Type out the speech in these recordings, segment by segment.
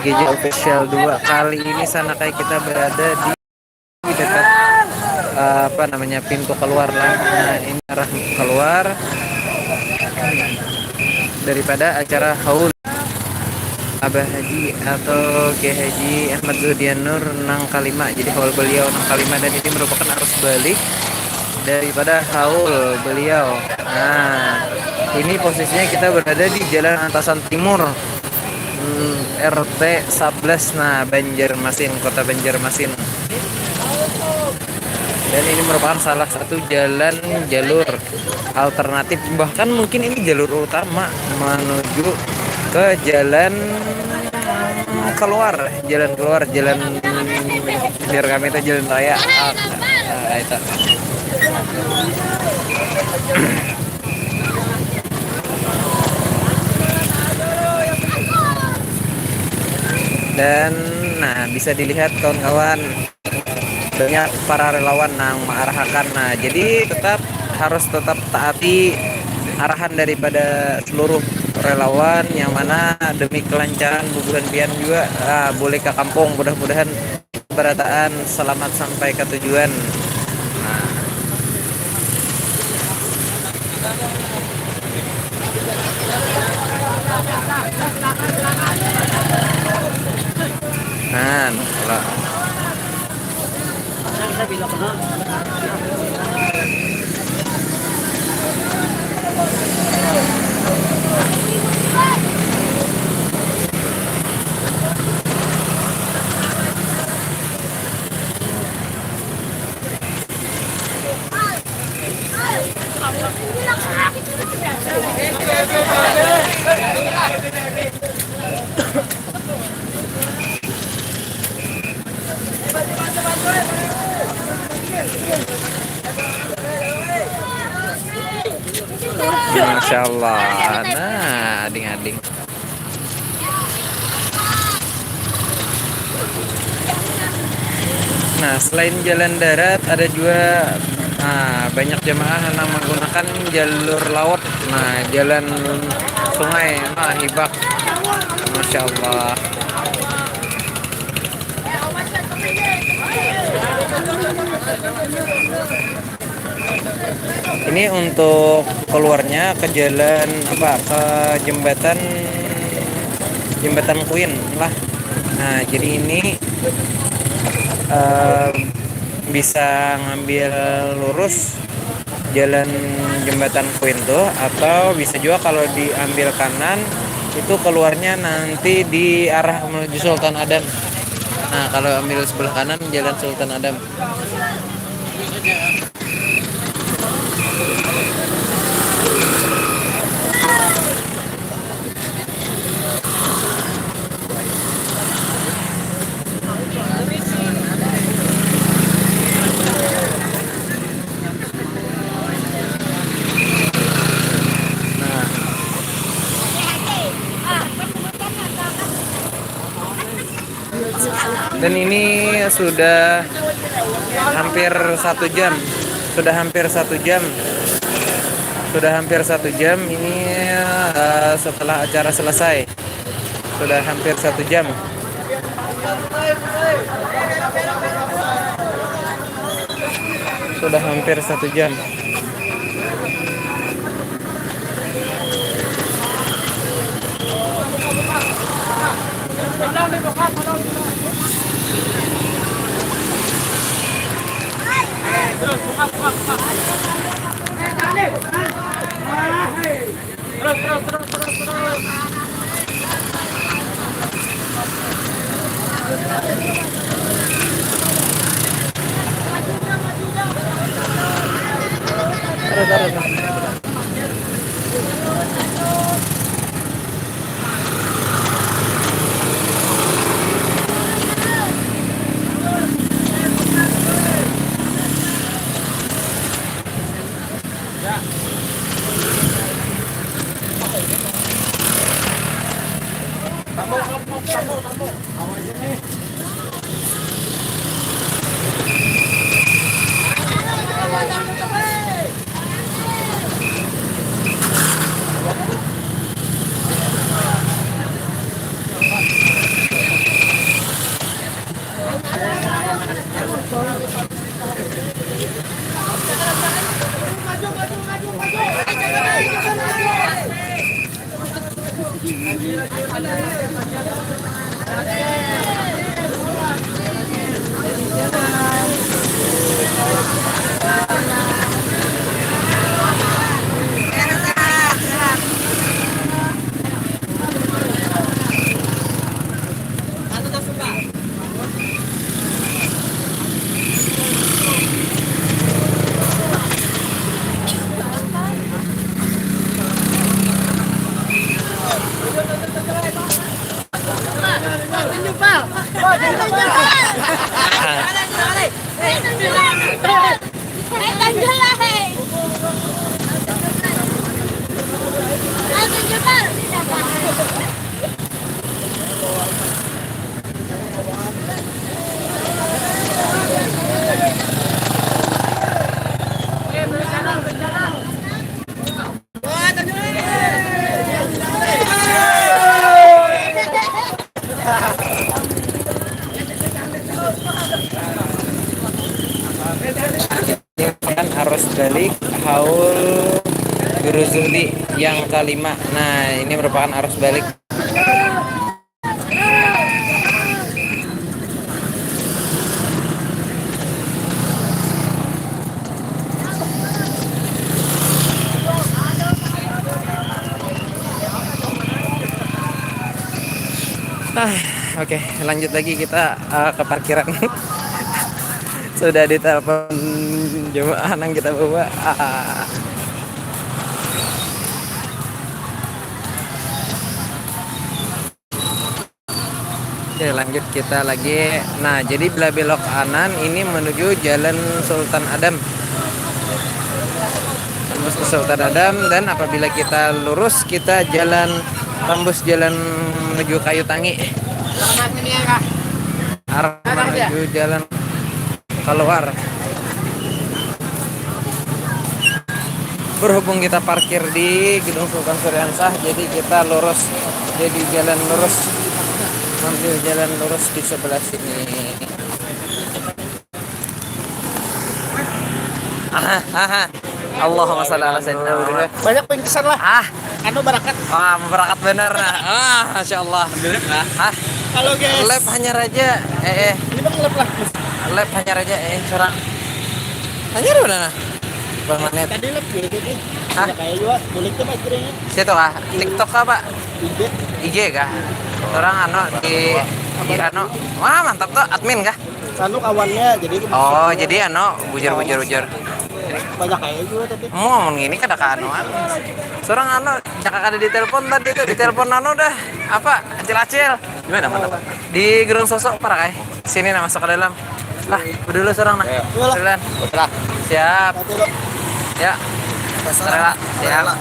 GJ Official 2. Kali ini sana kayak kita berada di dekat apa namanya pintu keluar lah. Nah, ini arah keluar daripada acara haul Abah Haji atau Kiai Haji Ahmad Zuhdian Nur Nang Kalima. Jadi haul beliau Nang Kalima, dan ini merupakan arus balik daripada haul beliau. Nah, ini posisinya kita berada di Jalan Antasan Timur, RT 11, nah Banjarmasin, Kota Banjarmasin. Dan ini merupakan salah satu jalur alternatif, bahkan mungkin ini jalur utama menuju ke jalan keluar biar kami itu jalan raya. Itu. Dan nah, bisa dilihat kawan-kawan, banyak para relawan yang mengarahkan. Nah, jadi harus tetap taati arahan daripada seluruh relawan, yang mana demi kelancaran bubuhan pian juga boleh ke kampung. Mudah-mudahan berataan selamat sampai ke tujuan. Nah, kalau Masya Allah. Nah, ading-ading. Nah, selain jalan darat ada juga banyak jemaah yang menggunakan jalur laut. Nah, jalan sungai, hibak. Masya Allah. Ini untuk keluarnya ke jalan ke jembatan Queen lah. Nah, jadi ini bisa ngambil lurus jalan jembatan Queen tuh, atau bisa juga kalau diambil kanan itu keluarnya nanti di arah menuju Sultan Adam. Nah, kalau ambil sebelah kanan jalan Sultan Adam. Dan ini sudah hampir 1 jam. Ini setelah acara selesai. Sudah hampir 1 jam. Kan arus balik haul Guru Zuhdi yang kelima. Nah, ini merupakan arus balik. Oke, lanjut lagi kita ke parkiran. Sudah ditelepon jemaah nang kita bawa. Oke, lanjut kita lagi. Nah, jadi bila belok kanan ini menuju Jalan Sultan Adam. Tembus ke Sultan Adam, dan apabila kita lurus kita tembus jalan menuju Kayu Tangi. Arah menuju jalan keluar. Berhubung kita parkir di Gedung Sultan Suryansah, jadi kita lurus, jadi jalan lurus, ambil jalan lurus di sebelah sini. Allahumma shalli ala sayyidina Muhammad. Banyak pingsan lah. Anu barakat. Berakat benar. Masya Allah. Halo guys. Lab hanya raja. Ini bang lab lah. Lab hanya raja. Seorang. Hanya di mana? Bang Manet. Tadi lab gitu. Kayak juga. Kulit tuh mas kirinya. Situ kah? TikTok kah pak? IG kah? Orang di anu. Wah mantap tuh, admin kah? Sanu kawannya jadi. Oh jadi bujur. Banyak kayak juga tapi. Mau gini kada ka anuan. Seorang cakak ada di telepon tadi tuh, di telepon dah. Apa? Acil-acil. Gimana mantap? Di Gerung Sosok parah sini masuk ke dalam. Lah, dulu seorang nah. Jalan. Siap. Ya. Rela. Siap.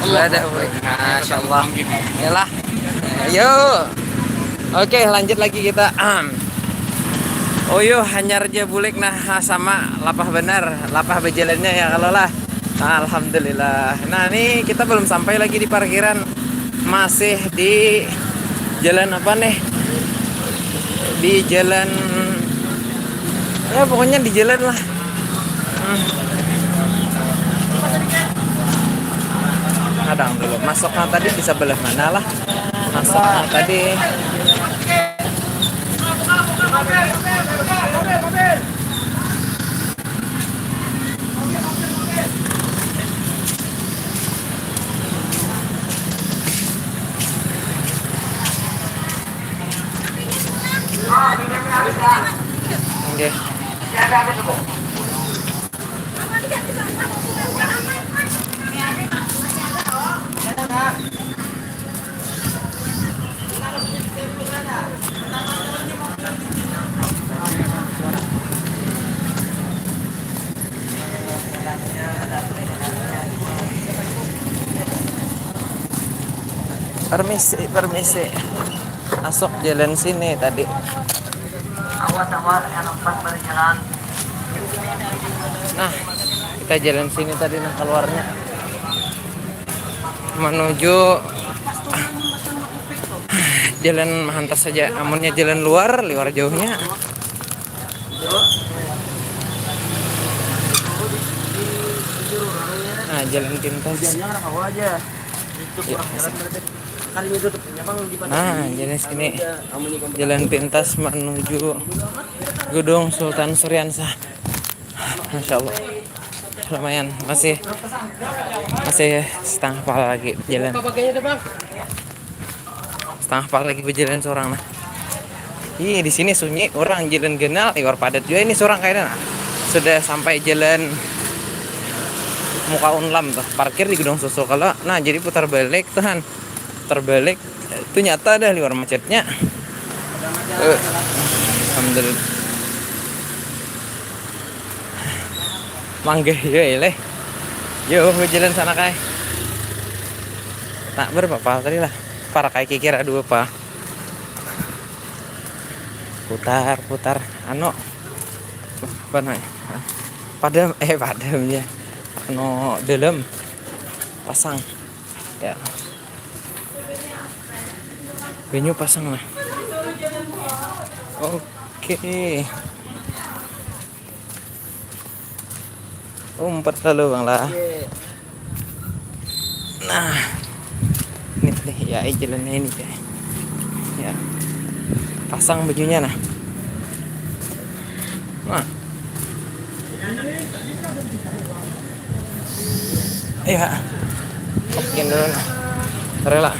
Ada, Masya Allah. Yalah. Ayo. Oke, lanjut lagi kita. Hanya Raja Bulik nah sama lapah benar, lapah bejalannya ya kalau lah. Alhamdulillah. Nah, ini kita belum sampai lagi di parkiran. Masih di jalan apa nih? Di jalan pokoknya di jalan lah. Kadang dulu masuknya tadi di sebelah mana lah? Masuknya tadi Oke. Permisi. Masuk jalan sini tadi. Awas yang empat berjalan. Nah, kita jalan sini tadi keluarnya menuju jalan Mahantas saja. Amunnya jalan luar jauhnya. Nah, jalan pintas. Nah, jalan sini. Jalan pintas menuju Gedung Sultan Suryansah. Masya Allah. Lumayan, masih setengah pal lagi jalan. Setengah pal lagi berjalan seorang nah. Di sini sunyi, orang jalan genal, liwar padat juga ini seorang kayaknya. Nah. Sudah sampai jalan Muka Unlam tuh, parkir di Gedung Susu kalau. Nah, jadi putar balik tuhan. muter balik itu nyata dah luar macetnya. Alhamdulillah. Manggih yo eleh. Yo jalan sana kai. Tak berapa tadi lah. Para kai kira dua pa. Putar ano. Apa namanya? Padam ya. Ano dalam pasang. Ya. Venue pasang lah. Oke. Umpat lalu bang lah. Nah, ini ya jalannya ini ya. Pasang bajunya nah. Nah. Ya. Oke dulu. Rela.